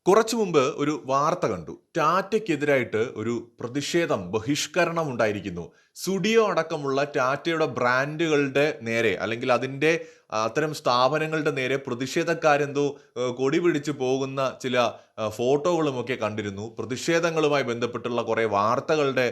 കുറച്ചു മുമ്പ് ഒരു വാർത്ത കണ്ടു. ടാറ്റയ്ക്കെതിരായിട്ട് ഒരു പ്രതിഷേധം, ബഹിഷ്കരണം ഉണ്ടായിരിക്കുന്നു. സുഡിയോ അടക്കമുള്ള ടാറ്റയുടെ ബ്രാൻഡുകളുടെ നേരെ അല്ലെങ്കിൽ അതിൻ്റെ അത്തരം സ്ഥാപനങ്ങളുടെ നേരെ പ്രതിഷേധക്കാരെന്തോ കൊടി പിടിച്ച് പോകുന്ന ചില ഫോട്ടോകളുമൊക്കെ കണ്ടിരുന്നു. പ്രതിഷേധങ്ങളുമായി ബന്ധപ്പെട്ടുള്ള കുറേ വാർത്തകളുടെ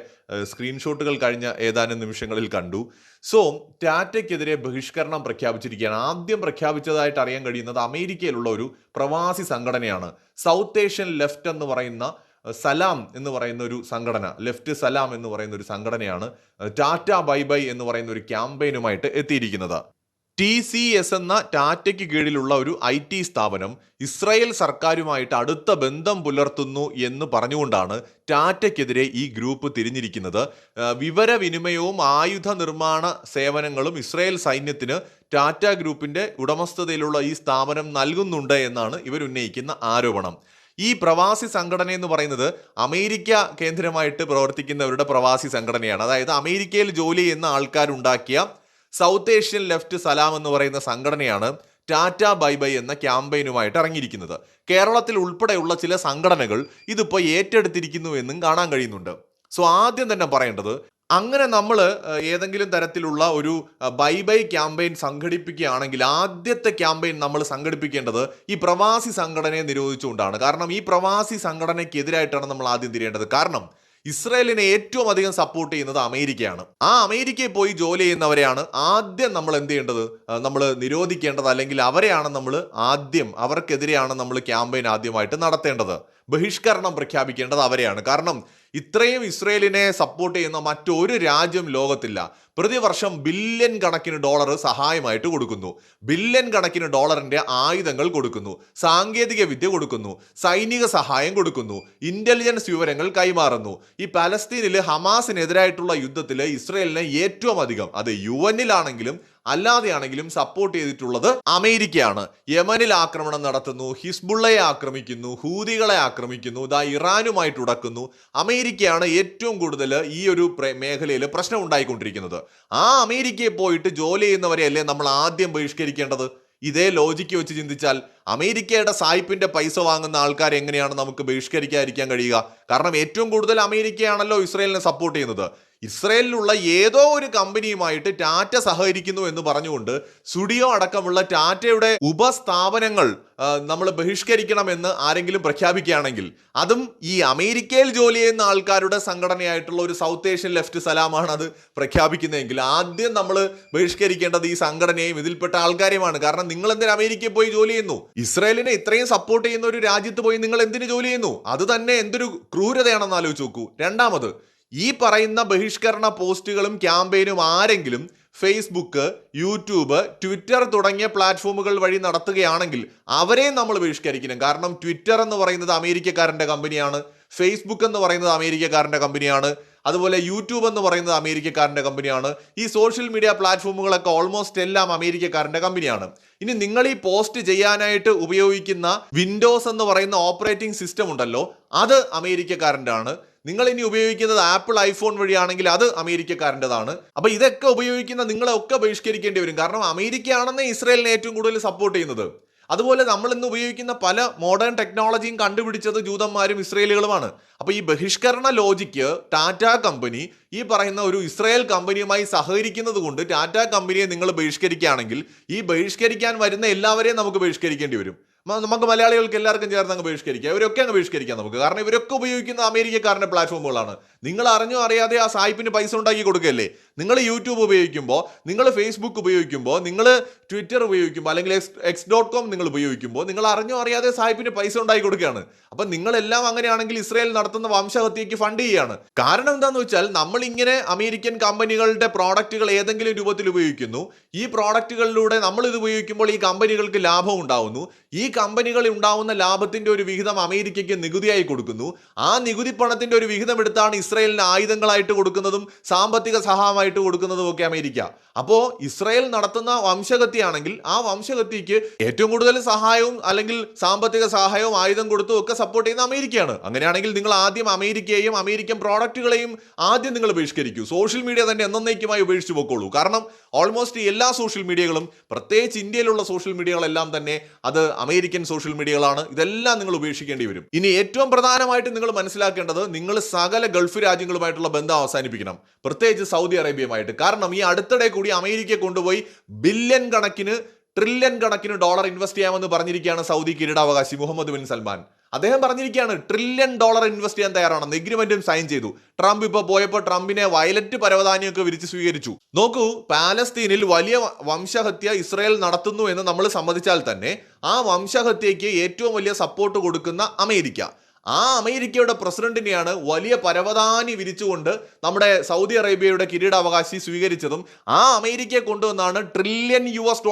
സ്ക്രീൻഷോട്ടുകൾ കഴിഞ്ഞ ഏതാനും നിമിഷങ്ങളിൽ കണ്ടു. സോ ടാറ്റയ്ക്കെതിരെ ബഹിഷ്കരണം പ്രഖ്യാപിച്ചിരിക്കുകയാണ്. ആദ്യം പ്രഖ്യാപിച്ചതായിട്ട് അറിയാൻ കഴിയുന്നത് അമേരിക്കയിലുള്ള ഒരു പ്രവാസി സംഘടനയാണ്. സൗത്ത് ഏഷ്യൻ ലെഫ്റ്റ് എന്ന് പറയുന്ന സലാം എന്ന് പറയുന്ന ഒരു സംഘടന, ലെഫ്റ്റ് സലാം എന്ന് പറയുന്ന ഒരു സംഘടനയാണ് ടാറ്റ ബൈ ബൈ എന്ന് പറയുന്ന ഒരു ക്യാമ്പയിനുമായിട്ട് എത്തിയിരിക്കുന്നത്. TCS എന്ന ടാറ്റയ്ക്ക് കീഴിലുള്ള ഒരു IT സ്ഥാപനം ഇസ്രായേൽ സർക്കാരുമായിട്ട് അടുത്ത ബന്ധം പുലർത്തുന്നു എന്ന് പറഞ്ഞുകൊണ്ടാണ് ടാറ്റയ്ക്കെതിരെ ഈ ഗ്രൂപ്പ് തിരിഞ്ഞിരിക്കുന്നത്. വിവരവിനിമയവും ആയുധ നിർമ്മാണ സേവനങ്ങളും ഇസ്രായേൽ സൈന്യത്തിന് ടാറ്റ ഗ്രൂപ്പിന്റെ ഉടമസ്ഥതയിലുള്ള ഈ സ്ഥാപനം നൽകുന്നുണ്ട് എന്നാണ് ഇവർ ഉന്നയിക്കുന്ന ആരോപണം. ഈ പ്രവാസി സംഘടന എന്ന് പറയുന്നത് അമേരിക്ക കേന്ദ്രമായിട്ട് പ്രവർത്തിക്കുന്നവരുടെ പ്രവാസി സംഘടനയാണ്. അതായത് അമേരിക്കയിൽ ജോലി ചെയ്യുന്ന ആൾക്കാരുണ്ടാക്കിയ സൗത്ത് ഏഷ്യൻ ലെഫ്റ്റ് സലാം എന്ന് പറയുന്ന സംഘടനയാണ് ടാറ്റ ബൈ ബൈ എന്ന ക്യാമ്പയിനുമായിട്ട് ഇറങ്ങിയിരിക്കുന്നത്. കേരളത്തിൽ ഉൾപ്പെടെയുള്ള ചില സംഘടനകൾ ഇതിപ്പോൾ ഏറ്റെടുത്തിരിക്കുന്നു എന്നും കാണാൻ കഴിയുന്നുണ്ട്. സോ ആദ്യം തന്നെ പറയേണ്ടത്, അങ്ങനെ നമ്മൾ ഏതെങ്കിലും തരത്തിലുള്ള ഒരു ബൈ ബൈ ക്യാമ്പയിൻ സംഘടിപ്പിക്കുകയാണെങ്കിൽ ആദ്യത്തെ ക്യാമ്പയിൻ നമ്മൾ സംഘടിപ്പിക്കേണ്ടത് ഈ പ്രവാസി സംഘടനയെ നിരോധിച്ചുകൊണ്ടാണ്. കാരണം ഈ പ്രവാസി സംഘടനയ്ക്കെതിരായിട്ടാണ് നമ്മൾ ആദ്യം തിരിയേണ്ടത്. കാരണം ഇസ്രായേലിനെ ഏറ്റവും അധികം സപ്പോർട്ട് ചെയ്യുന്നത് അമേരിക്കയാണ്. ആ അമേരിക്കയിൽ പോയി ജോലി ചെയ്യുന്നവരെയാണ് ആദ്യം നമ്മൾ എന്ത് ചെയ്യേണ്ടത്, നമ്മൾ നിരോധിക്കേണ്ടത്. അല്ലെങ്കിൽ അവരെയാണ് നമ്മൾ ആദ്യം, അവർക്കെതിരെയാണ് നമ്മൾ ക്യാമ്പയിൻ ആദ്യമായിട്ട് നടത്തേണ്ടത്. ബഹിഷ്കരണം പ്രഖ്യാപിക്കേണ്ടത് അവരെയാണ്. കാരണം ഇത്രയും ഇസ്രയേലിനെ സപ്പോർട്ട് ചെയ്യുന്ന മറ്റൊരു രാജ്യം ലോകത്തില്ല. പ്രതിവർഷം ബില്യൺ കണക്കിന് ഡോളർ സഹായമായിട്ട് കൊടുക്കുന്നു, ബില്യൺ കണക്കിന് ഡോളറിന്റെ ആയുധങ്ങൾ കൊടുക്കുന്നു, സാങ്കേതിക വിദ്യ കൊടുക്കുന്നു, സൈനിക സഹായം കൊടുക്കുന്നു, ഇന്റലിജൻസ് വിവരങ്ങൾ കൈമാറുന്നു. ഈ പലസ്തീനിൽ ഹമാസിനെതിരായിട്ടുള്ള യുദ്ധത്തിൽ ഇസ്രയേലിനെ ഏറ്റവും അധികം, അത് UN-ലാണെങ്കിലും അല്ലാതെയാണെങ്കിലും സപ്പോർട്ട് ചെയ്തിട്ടുള്ളത് അമേരിക്കയാണ്. യമനിൽ ആക്രമണം നടത്തുന്നു, ഹിസ്ബുള്ളയെ ആക്രമിക്കുന്നു, ഹൂതികളെ ആക്രമിക്കുന്നു, ഇറാനുമായിട്ട് ഉടക്കുന്നു. അമേരിക്കയാണ് ഏറ്റവും കൂടുതൽ ഈ ഒരു മേഖലയിൽ പ്രശ്നം ഉണ്ടായിക്കൊണ്ടിരിക്കുന്നത്. ആ അമേരിക്കയിൽ പോയിട്ട് ജോലി ചെയ്യുന്നവരെയല്ലേ നമ്മൾ ആദ്യം ബഹിഷ്കരിക്കേണ്ടത്? ഇതേ ലോജിക്ക് വെച്ച് ചിന്തിച്ചാൽ അമേരിക്കയുടെ സായിപ്പിന്റെ പൈസ വാങ്ങുന്ന ആൾക്കാർ എങ്ങനെയാണ് നമുക്ക് ബഹിഷ്കരിക്കാതിരിക്കാൻ കഴിയുക? കാരണം ഏറ്റവും കൂടുതൽ അമേരിക്കയാണല്ലോ ഇസ്രായേലിനെ സപ്പോർട്ട് ചെയ്യുന്നത്. ഇസ്രായേലിലുള്ള ഏതോ ഒരു കമ്പനിയുമായിട്ട് ടാറ്റ സഹകരിക്കുന്നു എന്ന് പറഞ്ഞുകൊണ്ട് സുഡിയോ അടക്കമുള്ള ടാറ്റയുടെ ഉപസ്ഥാപനങ്ങൾ നമ്മൾ ബഹിഷ്കരിക്കണമെന്ന് ആരെങ്കിലും പ്രഖ്യാപിക്കുകയാണെങ്കിൽ, അതും ഈ അമേരിക്കയിൽ ജോലി ചെയ്യുന്ന ആൾക്കാരുടെ സംഘടനയായിട്ടുള്ള ഒരു സൗത്ത് ഏഷ്യൻ ലെഫ്റ്റ് സലാമാണ് അത് പ്രഖ്യാപിക്കുന്നതെങ്കിൽ, ആദ്യം നമ്മൾ ബഹിഷ്കരിക്കേണ്ടത് ഈ സംഘടനയും ഇതിൽപ്പെട്ട ആൾക്കാരെയുമാണ്. കാരണം നിങ്ങൾ എന്തിന് അമേരിക്കയിൽ പോയി ജോലി ചെയ്യുന്നു? ഇസ്രായേലിനെ ഇത്രയും സപ്പോർട്ട് ചെയ്യുന്ന ഒരു രാജ്യത്ത് പോയി നിങ്ങൾ എന്തിന് ജോലി ചെയ്യുന്നു? അത് തന്നെ എന്തൊരു ക്രൂരതയാണെന്ന് ആലോചിച്ച് നോക്കൂ. രണ്ടാമത്, ഈ പറയുന്ന ബഹിഷ്കരണ പോസ്റ്റുകളും ക്യാമ്പയിനും ആരെങ്കിലും ഫേസ്ബുക്ക്, യൂട്യൂബ്, ട്വിറ്റർ തുടങ്ങിയ പ്ലാറ്റ്ഫോമുകൾ വഴി നടത്തുകയാണെങ്കിൽ അവരെയും നമ്മൾ ബഹിഷ്കരിക്കണം. കാരണം ട്വിറ്റർ എന്ന് പറയുന്നത് അമേരിക്കക്കാരൻ്റെ കമ്പനിയാണ്, ഫേസ്ബുക്ക് എന്ന് പറയുന്നത് അമേരിക്കക്കാരൻ്റെ കമ്പനിയാണ്, അതുപോലെ യൂട്യൂബ് എന്ന് പറയുന്നത് അമേരിക്കക്കാരൻ്റെ കമ്പനിയാണ്. ഈ സോഷ്യൽ മീഡിയ പ്ലാറ്റ്ഫോമുകളൊക്കെ ഓൾമോസ്റ്റ് എല്ലാം അമേരിക്കക്കാരൻ്റെ കമ്പനിയാണ്. ഇനി നിങ്ങൾ ഈ പോസ്റ്റ് ചെയ്യാനായിട്ട് ഉപയോഗിക്കുന്ന വിൻഡോസ് എന്ന് പറയുന്ന ഓപ്പറേറ്റിംഗ് സിസ്റ്റം ഉണ്ടല്ലോ, അത് അമേരിക്കക്കാരൻ്റെ ആണ്. നിങ്ങൾ ഇനി ഉപയോഗിക്കുന്നത് ആപ്പിൾ ഐഫോൺ വഴിയാണെങ്കിൽ അത് അമേരിക്കക്കാരൻ്റെതാണ്. അപ്പൊ ഇതൊക്കെ ഉപയോഗിക്കുന്ന നിങ്ങളെ ഒക്കെ ബഹിഷ്കരിക്കേണ്ടി വരും. കാരണം അമേരിക്കയാണെന്ന് ഇസ്രായേലിനെ ഏറ്റവും കൂടുതൽ സപ്പോർട്ട് ചെയ്യുന്നത്. അതുപോലെ നമ്മൾ ഇന്ന് ഉപയോഗിക്കുന്ന പല മോഡേൺ ടെക്നോളജിയും കണ്ടുപിടിച്ചത് ജൂതന്മാരും ഇസ്രായേലുകളുമാണ്. അപ്പൊ ഈ ബഹിഷ്കരണ ലോജിക്ക് ടാറ്റ കമ്പനി ഈ പറയുന്ന ഒരു ഇസ്രായേൽ കമ്പനിയുമായി സഹകരിക്കുന്നത് കൊണ്ട് ടാറ്റ കമ്പനിയെ നിങ്ങൾ ബഹിഷ്കരിക്കുകയാണെങ്കിൽ ഈ ബഹിഷ്കരിക്കാൻ വരുന്ന എല്ലാവരെയും നമുക്ക് ബഹിഷ്കരിക്കേണ്ടി വരും. നമുക്ക് മലയാളികൾക്ക് എല്ലാവർക്കും ചേർന്ന് അങ്ങ് ബഹിഷ്കരിക്കാം, ഇവരൊക്കെ അങ്ങ് ബഹിഷ്കരിക്കാം നമുക്ക്. കാരണം ഇവരൊക്കെ ഉപയോഗിക്കുന്ന അമേരിക്കക്കാരൻ്റെ പ്ലാറ്റ്ഫോമുകളാണ്. നിങ്ങൾ അറിഞ്ഞോ അറിയാതെ ആ സായിപ്പിന് പൈസ ഉണ്ടാക്കി കൊടുക്കുകയല്ലേ? നിങ്ങൾ യൂട്യൂബ് ഉപയോഗിക്കുമ്പോൾ, നിങ്ങൾ ഫേസ്ബുക്ക് ഉപയോഗിക്കുമ്പോൾ, നിങ്ങൾ ട്വിറ്റർ ഉപയോഗിക്കുമ്പോൾ, അല്ലെങ്കിൽ x.com നിങ്ങൾ ഉപയോഗിക്കുമ്പോൾ നിങ്ങൾ അറിഞ്ഞോ അറിയാതെ സായിപ്പിന് പൈസ ഉണ്ടാക്കി കൊടുക്കുകയാണ്. അപ്പം നിങ്ങളെല്ലാം അങ്ങനെയാണെങ്കിൽ ഇസ്രായേൽ നടത്തുന്ന വംശഹത്യയ്ക്ക് ഫണ്ട് ചെയ്യുകയാണ്. കാരണം എന്താണെന്ന് വെച്ചാൽ, നമ്മളിങ്ങനെ അമേരിക്കൻ കമ്പനികളുടെ പ്രോഡക്റ്റുകൾ ഏതെങ്കിലും രൂപത്തിൽ ഉപയോഗിക്കുന്നു. ഈ പ്രോഡക്റ്റുകളിലൂടെ നമ്മൾ ഇത് ഉപയോഗിക്കുമ്പോൾ ഈ കമ്പനികൾക്ക് ലാഭം ഉണ്ടാവുന്നു. ഈ കമ്പനികളിൽ ഉണ്ടാവുന്ന ലാഭത്തിന്റെ ഒരു വിഹിതം അമേരിക്കയ്ക്ക് നികുതിയായി കൊടുക്കുന്നു. ആ നികുതി പണത്തിന്റെ ഒരു വിഹിതം എടുത്താണ് ഇസ്രായേലിന് ആയുധങ്ങളായിട്ട് കൊടുക്കുന്നതും സാമ്പത്തിക സഹായമായിട്ട് ആയുധമായിട്ട് കൊടുക്കുന്നതും ഒക്കെ അമേരിക്ക. അപ്പോ ഇസ്രായേൽ നടത്തുന്ന വംശഹത്യയാണെങ്കിൽ ആ വംശഹത്യക്ക് ഏറ്റവും കൂടുതൽ സഹായവും അല്ലെങ്കിൽ സാമ്പത്തിക സഹായവും ആയുധം കൊടുത്തും ഒക്കെ സപ്പോർട്ട് ചെയ്യുന്ന അമേരിക്കയാണ്. അങ്ങനെയാണെങ്കിൽ നിങ്ങൾ ആദ്യം അമേരിക്കയെയും അമേരിക്കൻ പ്രോഡക്റ്റുകളെയും ആദ്യം നിങ്ങൾ ബഹിഷ്കരിക്കൂ. സോഷ്യൽ മീഡിയ തന്നെ എന്നേക്കുമായി ഉപേക്ഷിച്ച് പോയിക്കോളൂ. കാരണം ഓൾമോസ്റ്റ് എല്ലാ സോഷ്യൽ മീഡിയകളും, പ്രത്യേകിച്ച് ഇന്ത്യയിലുള്ള സോഷ്യൽ മീഡിയകളെല്ലാം തന്നെ അത് അമേരിക്കൻ സോഷ്യൽ മീഡിയകളാണ്. ഇതെല്ലാം നിങ്ങൾ ഉപേക്ഷിക്കേണ്ടി വരും. ഇനി ഏറ്റവും പ്രധാനമായിട്ട് നിങ്ങൾ മനസ്സിലാക്കേണ്ടത്, നിങ്ങൾ സകല ഗൾഫ് രാജ്യങ്ങളുമായിട്ടുള്ള ബന്ധം അവസാനിപ്പിക്കണം, പ്രത്യേകിച്ച് സൗദി അറേബ്യയുമായിട്ട്. കാരണം ഈ അടുത്തിടെ കൂടി അമേരിക്കയെ കൊണ്ടുപോയി ബില്യൺ കണക്കിന്, ട്രില്യൺ കണക്കിന് ഡോളർ ഇൻവെസ്റ്റ് ചെയ്യാമെന്ന് പറഞ്ഞിരിക്കുകയാണ് സൗദി കിരീടാവകാശി മുഹമ്മദ് ബിൻ സൽമാൻ. അദ്ദേഹം പറഞ്ഞിരിക്കുകയാണ് $1 ട്രില്യൺ ഇൻവെസ്റ്റ് ചെയ്യാൻ തയ്യാറാണെന്ന്. എഗ്രിമെന്റും സൈൻ ചെയ്തു. ട്രംപ് ഇപ്പോൾ പോയപ്പോൾ ട്രംപിനെ വയലറ്റ് പരവതാനിയൊക്കെ വിരിച്ച് സ്വീകരിച്ചു. നോക്കൂ, പാലസ്തീനിൽ വലിയ വംശഹത്യ ഇസ്രായേൽ നടത്തുന്നു എന്ന് നമ്മൾ സമ്മതിച്ചാൽ തന്നെ ആ വംശഹത്യയ്ക്ക് ഏറ്റവും വലിയ സപ്പോർട്ട് കൊടുക്കുന്ന അമേരിക്ക, ആ അമേരിക്കയുടെ പ്രസിഡന്റിനെയാണ് വലിയ പരവതാനി വിരിച്ചുകൊണ്ട് നമ്മുടെ സൗദി അറേബ്യയുടെ കിരീടാവകാശി സ്വീകരിച്ചതും. ആ അമേരിക്കയെ കൊണ്ടുവന്നാണ് $1 ട്രില്യൺ.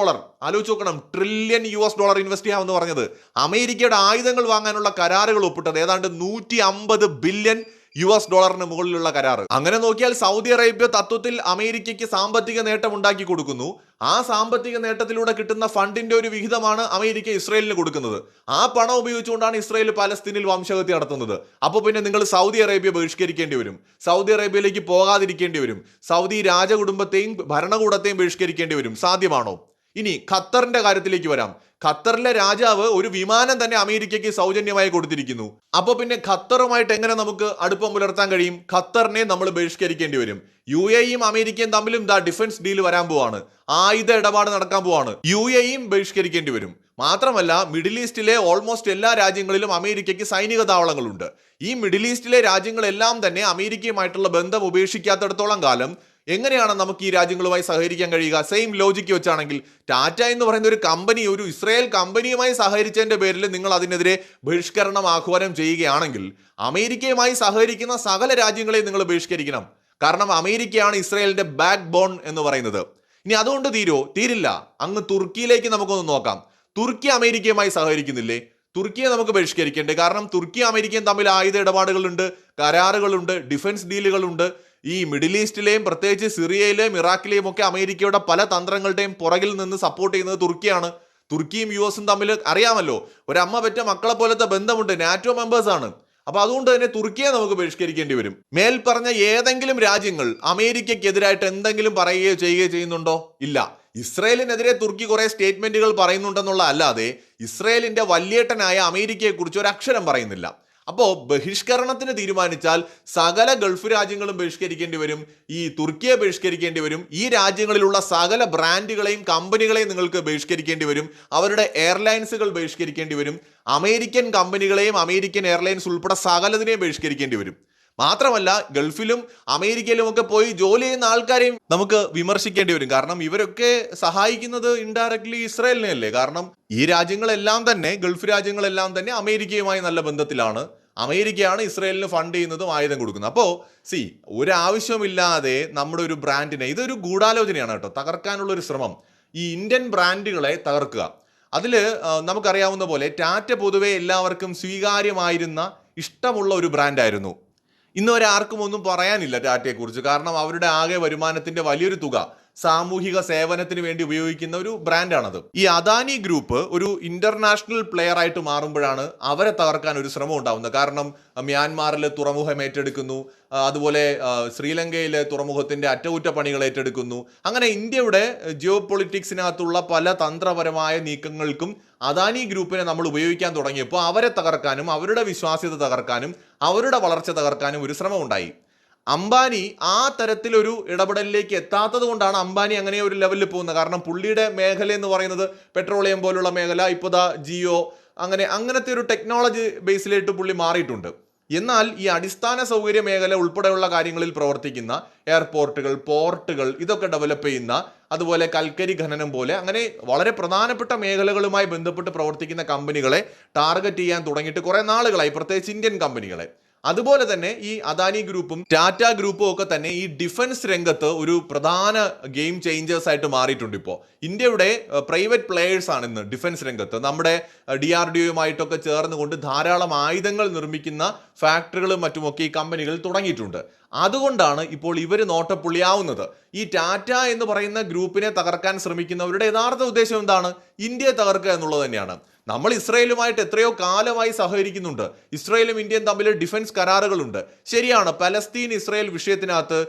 ആലോചിച്ച് നോക്കണം, $1 ട്രില്യൺ ഇൻവെസ്റ്റ് ചെയ്യാമെന്ന് പറഞ്ഞത്. അമേരിക്കയുടെ ആയുധങ്ങൾ വാങ്ങാനുള്ള കരാറുകൾ ഒപ്പിട്ടത് ഏതാണ്ട് $150 ബില്യൺ മുകളിലുള്ള കരാർ. അങ്ങനെ നോക്കിയാൽ സൗദി അറേബ്യ തത്വത്തിൽ അമേരിക്കയ്ക്ക് സാമ്പത്തിക നേട്ടം ഉണ്ടാക്കി കൊടുക്കുന്നു. ആ സാമ്പത്തിക നേട്ടത്തിലൂടെ കിട്ടുന്ന ഫണ്ടിന്റെ ഒരു വിഹിതമാണ് അമേരിക്ക ഇസ്രായേലിന് കൊടുക്കുന്നത്. ആ പണം ഉപയോഗിച്ചുകൊണ്ടാണ് ഇസ്രായേൽ പലസ്തീനിൽ വംശഹത്യ നടത്തുന്നത്. അപ്പോൾ പിന്നെ നിങ്ങൾ സൗദി അറേബ്യ ബഹിഷ്കരിക്കേണ്ടി വരും, സൗദി അറേബ്യയിലേക്ക് പോകാതിരിക്കേണ്ടി വരും, സൗദി രാജകുടുംബത്തെയും ഭരണകൂടത്തെയും ബഹിഷ്കരിക്കേണ്ടി വരും. സാധ്യമാണോ? ഇനി ഖത്തറിന്റെ കാര്യത്തിലേക്ക് വരാം. ഖത്തറിലെ രാജാവ് ഒരു വിമാനം തന്നെ അമേരിക്കയ്ക്ക് സൗജന്യമായി കൊടുത്തിരിക്കുന്നു. അപ്പൊ പിന്നെ ഖത്തറുമായിട്ട് എങ്ങനെ നമുക്ക് അടുപ്പം പുലർത്താൻ കഴിയും? ഖത്തറിനെ നമ്മൾ ബഹിഷ്കരിക്കേണ്ടി വരും. UAEയും അമേരിക്കയും തമ്മിലും ഡിഫൻസ് ഡീൽ വരാൻ പോവാണ്, ആയുധ ഇടപാട് നടക്കാൻ പോവാണ്. UAEയും ബഹിഷ്കരിക്കേണ്ടി വരും. മാത്രമല്ല, മിഡിൽ ഈസ്റ്റിലെ ഓൾമോസ്റ്റ് എല്ലാ രാജ്യങ്ങളിലും അമേരിക്കയ്ക്ക് സൈനിക താവളങ്ങളുണ്ട്. ഈ മിഡിൽ ഈസ്റ്റിലെ രാജ്യങ്ങളെല്ലാം തന്നെ അമേരിക്കയുമായിട്ടുള്ള ബന്ധം ഉപേക്ഷിക്കാത്തിടത്തോളം കാലം എങ്ങനെയാണ് നമുക്ക് ഈ രാജ്യങ്ങളുമായി സഹകരിക്കാൻ കഴിയുക? സെയിം ലോജിക്ക് വെച്ചാണെങ്കിൽ ടാറ്റ എന്ന് പറയുന്ന ഒരു കമ്പനി ഒരു ഇസ്രായേൽ കമ്പനിയുമായി സഹകരിച്ചതിന്റെ പേരിൽ നിങ്ങൾ അതിനെതിരെ ബഹിഷ്കരണം ആഹ്വാനം ചെയ്യുകയാണെങ്കിൽ അമേരിക്കയുമായി സഹകരിക്കുന്ന സകല രാജ്യങ്ങളെയും നിങ്ങൾ ബഹിഷ്കരിക്കണം. കാരണം അമേരിക്കയാണ് ഇസ്രായേലിന്റെ ബാക്ക് ബോൺ എന്ന് പറയുന്നത്. ഇനി അതുകൊണ്ട് തീരില്ല. അങ്ങ് തുർക്കിയിലേക്ക് നമുക്കൊന്ന് നോക്കാം. തുർക്കി അമേരിക്കയുമായി സഹകരിക്കുന്നില്ലേ? തുർക്കിയെ നമുക്ക് ബഹിഷ്കരിക്കേണ്ടേ? കാരണം തുർക്കി അമേരിക്കയും തമ്മിൽ ആയുധ ഇടപാടുകളുണ്ട്, കരാറുകളുണ്ട്, ഡിഫൻസ് ഡീലുകളുണ്ട്. ഈ മിഡിൽ ഈസ്റ്റിലെയും പ്രത്യേകിച്ച് സിറിയയിലെയും ഇറാഖിലെയും ഒക്കെ അമേരിക്കയുടെ പല തന്ത്രങ്ങളുടെയും പുറകിൽ നിന്ന് സപ്പോർട്ട് ചെയ്യുന്നത് തുർക്കിയാണ്. തുർക്കിയും US തമ്മിൽ അറിയാമല്ലോ, ഒരമ്മ പെറ്റ മക്കളെ പോലത്തെ ബന്ധമുണ്ട്, നാറ്റോ മെമ്പേഴ്സ് ആണ്. അപ്പൊ അതുകൊണ്ട് തന്നെ തുർക്കിയെ നമുക്ക് ബഹിഷ്കരിക്കേണ്ടി വരും. മേൽ പറഞ്ഞ ഏതെങ്കിലും രാജ്യങ്ങൾ അമേരിക്കയ്ക്കെതിരായിട്ട് എന്തെങ്കിലും പറയുകയോ ചെയ്യുകയോ ചെയ്യുന്നുണ്ടോ? ഇല്ല. ഇസ്രായേലിനെതിരെ തുർക്കി കുറെ സ്റ്റേറ്റ്മെന്റുകൾ പറയുന്നുണ്ടെന്നുള്ള അല്ലാതെ ഇസ്രായേലിന്റെ വല്യേട്ടനായ അമേരിക്കയെ കുറിച്ച് ഒരു അക്ഷരം പറയുന്നില്ല. അപ്പോൾ ബഹിഷ്കരണത്തിന് തീരുമാനിച്ചാൽ സകല ഗൾഫ് രാജ്യങ്ങളും ബഹിഷ്കരിക്കേണ്ടി വരും, ഈ തുർക്കിയെ ബഹിഷ്കരിക്കേണ്ടി വരും, ഈ രാജ്യങ്ങളിലുള്ള സകല ബ്രാൻഡുകളെയും കമ്പനികളെയും നിങ്ങൾക്ക് ബഹിഷ്കരിക്കേണ്ടി വരും, അവരുടെ എയർലൈൻസുകൾ ബഹിഷ്കരിക്കേണ്ടി വരും, അമേരിക്കൻ കമ്പനികളെയും അമേരിക്കൻ എയർലൈൻസ് ഉൾപ്പെടെ സകലതിനെയും ബഹിഷ്കരിക്കേണ്ടി വരും. മാത്രമല്ല, ഗൾഫിലും അമേരിക്കയിലും ഒക്കെ പോയി ജോലി ചെയ്യുന്ന ആൾക്കാരെയും നമുക്ക് വിമർശിക്കേണ്ടി വരും. കാരണം ഇവരൊക്കെ സഹായിക്കുന്നത് ഇൻഡയറക്ട്ലി ഇസ്രായേലിനെ അല്ലേ? കാരണം ഈ രാജ്യങ്ങളെല്ലാം തന്നെ, ഗൾഫ് രാജ്യങ്ങളെല്ലാം തന്നെ അമേരിക്കയുമായി നല്ല ബന്ധത്തിലാണ്. അമേരിക്കയാണ് ഇസ്രായേലിന് ഫണ്ട് ചെയ്യുന്നതും ആയുധം കൊടുക്കുന്നത്. അപ്പോൾ ഒരാവശ്യമില്ലാതെ നമ്മുടെ ഒരു ബ്രാൻഡിനെ, ഇതൊരു ഗൂഢാലോചനയാണ് കേട്ടോ, തകർക്കാനുള്ള ഒരു ശ്രമം, ഈ ഇന്ത്യൻ ബ്രാൻഡുകളെ തകർക്കുക. അതിൽ നമുക്കറിയാവുന്ന പോലെ ടാറ്റ പൊതുവെ എല്ലാവർക്കും സ്വീകാര്യമായിരുന്ന ഇഷ്ടമുള്ള ഒരു ബ്രാൻഡായിരുന്നു. ഇന്ന് വരെ ആർക്കും ഒന്നും പറയാനില്ല ടാറ്റയെക്കുറിച്ച്. കാരണം അവരുടെ ആകെ വരുമാനത്തിന്റെ വലിയൊരു തുക സാമൂഹിക സേവനത്തിന് വേണ്ടി ഉപയോഗിക്കുന്ന ഒരു ബ്രാൻഡാണത്. ഈ അദാനി ഗ്രൂപ്പ് ഒരു ഇന്റർനാഷണൽ പ്ലെയർ ആയിട്ട് മാറുമ്പോഴാണ് അവരെ തകർക്കാൻ ഒരു ശ്രമം ഉണ്ടാവുന്നത്. കാരണം മ്യാൻമാറിൽ തുറമുഖം ഏറ്റെടുക്കുന്നു, അതുപോലെ ശ്രീലങ്കയിലെ തുറമുഖത്തിന്റെ അറ്റകുറ്റപ്പണികൾ ഏറ്റെടുക്കുന്നു. അങ്ങനെ ഇന്ത്യയുടെ ജിയോ പൊളിറ്റിക്സിനകത്തുള്ള പല തന്ത്രപരമായ നീക്കങ്ങൾക്കും അദാനി ഗ്രൂപ്പിനെ നമ്മൾ ഉപയോഗിക്കാൻ തുടങ്ങിയപ്പോൾ അവരെ തകർക്കാനും അവരുടെ വിശ്വാസ്യത തകർക്കാനും അവരുടെ വളർച്ച തകർക്കാനും ഒരു ശ്രമം ഉണ്ടായി. അംബാനി ആ തരത്തിലൊരു ഇടപെടലിലേക്ക് എത്താത്തത് കൊണ്ടാണ് അംബാനി അങ്ങനെ ഒരു ലെവലിൽ പോകുന്നത്. കാരണം പുള്ളിയുടെ മേഖല എന്ന് പറയുന്നത് പെട്രോളിയം പോലുള്ള മേഖല, ഇപ്പോൾ ജിയോ, അങ്ങനത്തെ ഒരു ടെക്നോളജി ബേസിലായിട്ട് പുള്ളി മാറിയിട്ടുണ്ട്. എന്നാൽ ഈ അടിസ്ഥാന സൗകര്യ മേഖല ഉൾപ്പെടെയുള്ള കാര്യങ്ങളിൽ പ്രവർത്തിക്കുന്ന എയർപോർട്ടുകൾ, പോർട്ടുകൾ, ഇതൊക്കെ ഡെവലപ്പ് ചെയ്യുന്ന, അതുപോലെ കൽക്കരി ഖനനം പോലെ അങ്ങനെ വളരെ പ്രധാനപ്പെട്ട മേഖലകളുമായി ബന്ധപ്പെട്ട് പ്രവർത്തിക്കുന്ന കമ്പനികളെ ടാർഗറ്റ് ചെയ്യാൻ തുടങ്ങിയിട്ട് കുറെ നാളുകളായി, പ്രത്യേകിച്ച് ഇന്ത്യൻ കമ്പനികളെ. അതുപോലെ തന്നെ ഈ അദാനി ഗ്രൂപ്പും ടാറ്റ ഗ്രൂപ്പും ഒക്കെ തന്നെ ഈ ഡിഫൻസ് രംഗത്ത് ഒരു പ്രധാന ഗെയിം ചേഞ്ചേഴ്സ് ആയിട്ട് മാറിയിട്ടുണ്ട്. ഇപ്പോൾ ഇന്ത്യയുടെ പ്രൈവറ്റ് പ്ലേയേഴ്സ് ആണ് ഇന്ന് ഡിഫൻസ് രംഗത്ത്. നമ്മുടെ DRDOയുമായിട്ടൊക്കെ ചേർന്നുകൊണ്ട് ധാരാളം ആയുധങ്ങൾ നിർമ്മിക്കുന്ന ഫാക്ടറികളും മറ്റുമൊക്കെ ഈ കമ്പനികൾ തുടങ്ങിയിട്ടുണ്ട്. അതുകൊണ്ടാണ് ഇപ്പോൾ ഇവർ നോട്ടപ്പുള്ളിയാവുന്നത്. ഈ ടാറ്റ എന്ന് പറയുന്ന ഗ്രൂപ്പിനെ തകർക്കാൻ ശ്രമിക്കുന്നവരുടെ യഥാർത്ഥ ഉദ്ദേശം എന്താണ്? ഇന്ത്യയെ തകർക്കുക എന്നുള്ളത് തന്നെയാണ്. നമ്മൾ ഇസ്രയേലുമായിട്ട് എത്രയോ കാലമായി സഹകരിക്കുന്നുണ്ട്. ഇസ്രയേലും ഇന്ത്യയും തമ്മിൽ ഡിഫൻസ് കരാറുകളുണ്ട്. ശരിയാണ്, പലസ്തീൻ ഇസ്രയേൽ വിഷയത്തിനകത്ത്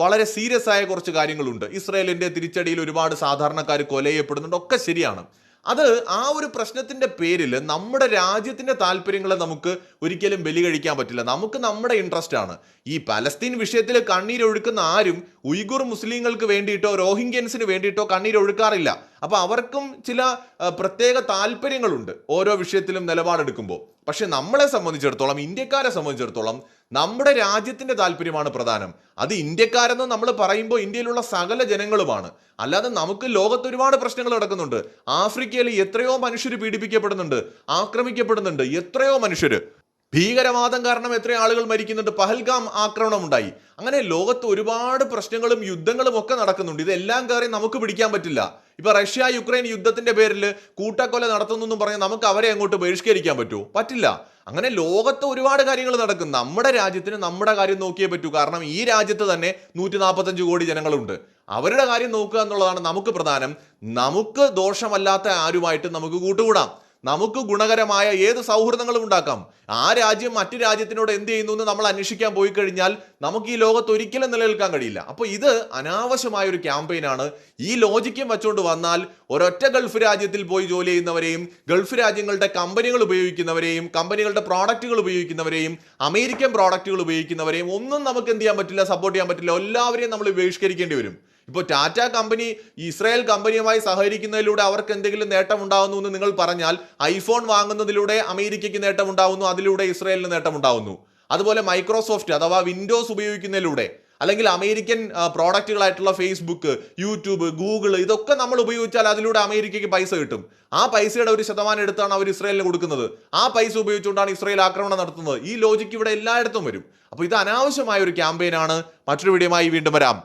വളരെ സീരിയസ് ആയ കുറച്ച് കാര്യങ്ങളുണ്ട്. ഇസ്രയേലിന്റെ തിരിച്ചടിയിൽ ഒരുപാട് സാധാരണക്കാർ കൊല ചെയ്യപ്പെടുന്നുണ്ട്, ഒക്കെ ശരിയാണ്. അത് ആ ഒരു പ്രശ്നത്തിന്റെ പേരിൽ നമ്മുടെ രാജ്യത്തിന്റെ താല്പര്യങ്ങളെ നമുക്ക് ഒരിക്കലും ബലി കഴിക്കാൻ പറ്റില്ല. നമുക്ക് നമ്മുടെ ഇൻട്രസ്റ്റ് ആണ്. ഈ പലസ്തീൻ വിഷയത്തിൽ കണ്ണീരൊഴുക്കുന്ന ആരും ഉയ്ഗുർ മുസ്ലിങ്ങൾക്ക് വേണ്ടിയിട്ടോ റോഹിംഗ്യൻസിന് വേണ്ടിയിട്ടോ കണ്ണീരൊഴുക്കാറില്ല. അപ്പൊ അവർക്കും ചില പ്രത്യേക താല്പര്യങ്ങളുണ്ട് ഓരോ വിഷയത്തിലും നിലപാടെടുക്കുമ്പോൾ. പക്ഷെ നമ്മളെ സംബന്ധിച്ചിടത്തോളം, ഇന്ത്യക്കാരെ സംബന്ധിച്ചിടത്തോളം നമ്മുടെ രാജ്യത്തിന്റെ താല്പര്യമാണ് പ്രധാനം. അത് ഇന്ത്യക്കാരെന്ന് നമ്മൾ പറയുമ്പോൾ ഇന്ത്യയിലുള്ള സകല ജനങ്ങളുമാണ്. അല്ലാതെ നമുക്ക് ലോകത്ത് ഒരുപാട് പ്രശ്നങ്ങൾ നടക്കുന്നുണ്ട്. ആഫ്രിക്കയിൽ എത്രയോ മനുഷ്യർ പീഡിപ്പിക്കപ്പെടുന്നുണ്ട്, ആക്രമിക്കപ്പെടുന്നുണ്ട്. എത്രയോ മനുഷ്യര്, ഭീകരവാദം കാരണം എത്രയോ ആളുകൾ മരിക്കുന്നുണ്ട്. പഹൽഗാം ആക്രമണം ഉണ്ടായി. അങ്ങനെ ലോകത്ത് ഒരുപാട് പ്രശ്നങ്ങളും യുദ്ധങ്ങളും ഒക്കെ നടക്കുന്നുണ്ട്. ഇതെല്ലാം കയറി നമുക്ക് പിടിക്കാൻ പറ്റില്ല. ഇപ്പൊ റഷ്യ യുക്രൈൻ യുദ്ധത്തിന്റെ പേരിൽ കൂട്ടക്കൊല നടത്തുന്നു പറഞ്ഞാൽ നമുക്ക് അവരെ അങ്ങോട്ട് ബഹിഷ്കരിക്കാൻ പറ്റുമോ? പറ്റില്ല. അങ്ങനെ ലോകത്ത് ഒരുപാട് കാര്യങ്ങൾ നടക്കും. നമ്മുടെ രാജ്യത്തിന് നമ്മുടെ കാര്യം നോക്കിയേ പറ്റൂ. കാരണം ഈ രാജ്യത്ത് തന്നെ 145 കോടി ജനങ്ങളുണ്ട്. അവരുടെ കാര്യം നോക്കുക എന്നുള്ളതാണ് നമുക്ക് പ്രധാനം. നമുക്ക് ദോഷമല്ലാത്ത ആരുമായിട്ട് നമുക്ക് കൂട്ടുകൂടാം. നമുക്ക് ഗുണകരമായ ഏത് സൗഹൃദങ്ങളും ഉണ്ടാക്കാം. ആ രാജ്യം മറ്റു രാജ്യത്തിനോട് എന്ത് ചെയ്യുന്നു എന്ന് നമ്മൾ അന്വേഷിക്കാൻ പോയി കഴിഞ്ഞാൽ നമുക്ക് ഈ ലോകത്ത് ഒരിക്കലും നിലനിൽക്കാൻ കഴിയില്ല. അപ്പോൾ ഇത് അനാവശ്യമായ ഒരു ക്യാമ്പയിനാണ്. ഈ ലോജിക്കും വെച്ചുകൊണ്ട് വന്നാൽ ഒരൊറ്റ ഗൾഫ് രാജ്യത്തിൽ പോയി ജോലി ചെയ്യുന്നവരെയും ഗൾഫ് രാജ്യങ്ങളുടെ കമ്പനികൾ ഉപയോഗിക്കുന്നവരെയും കമ്പനികളുടെ പ്രോഡക്റ്റുകൾ ഉപയോഗിക്കുന്നവരെയും അമേരിക്കൻ പ്രോഡക്റ്റുകൾ ഉപയോഗിക്കുന്നവരെയും ഒന്നും നമുക്ക് എന്ത് ചെയ്യാൻ പറ്റില്ല, സപ്പോർട്ട് ചെയ്യാൻ പറ്റില്ല. എല്ലാവരെയും നമ്മൾ ബഹിഷ്കരിക്കേണ്ടി വരും. ഇപ്പോൾ ടാറ്റ കമ്പനി ഇസ്രായേൽ കമ്പനിയുമായി സഹകരിക്കുന്നതിലൂടെ അവർക്ക് എന്തെങ്കിലും നേട്ടം ഉണ്ടാകുന്നു എന്ന് നിങ്ങൾ പറഞ്ഞാൽ, ഐഫോൺ വാങ്ങുന്നതിലൂടെ അമേരിക്കയ്ക്ക് നേട്ടം ഉണ്ടാകുന്നു, അതിലൂടെ ഇസ്രായേലിന് നേട്ടം ഉണ്ടാകുന്നു. അതുപോലെ മൈക്രോസോഫ്റ്റ് അഥവാ വിൻഡോസ് ഉപയോഗിക്കുന്നതിലൂടെ, അല്ലെങ്കിൽ അമേരിക്കൻ പ്രോഡക്റ്റുകളായിട്ടുള്ള ഫേസ്ബുക്ക്, യൂട്യൂബ്, ഗൂഗിൾ, ഇതൊക്കെ നമ്മൾ ഉപയോഗിച്ചാൽ അതിലൂടെ അമേരിക്കയ്ക്ക് പൈസ കിട്ടും. ആ പൈസയുടെ ഒരു ശതമാനം എടുത്താണ് അവർ ഇസ്രായേലിന് കൊടുക്കുന്നത്. ആ പൈസ ഉപയോഗിച്ചുകൊണ്ടാണ് ഇസ്രായേൽ ആക്രമണം നടത്തുന്നത്. ഈ ലോജിക്ക് ഇവിടെ എല്ലായിടത്തും വരും. അപ്പോൾ ഇത് അനാവശ്യമായ ഒരു ക്യാമ്പയിനാണ്. മറ്റൊരു വീഡിയോയുമായി വീണ്ടും വരാം.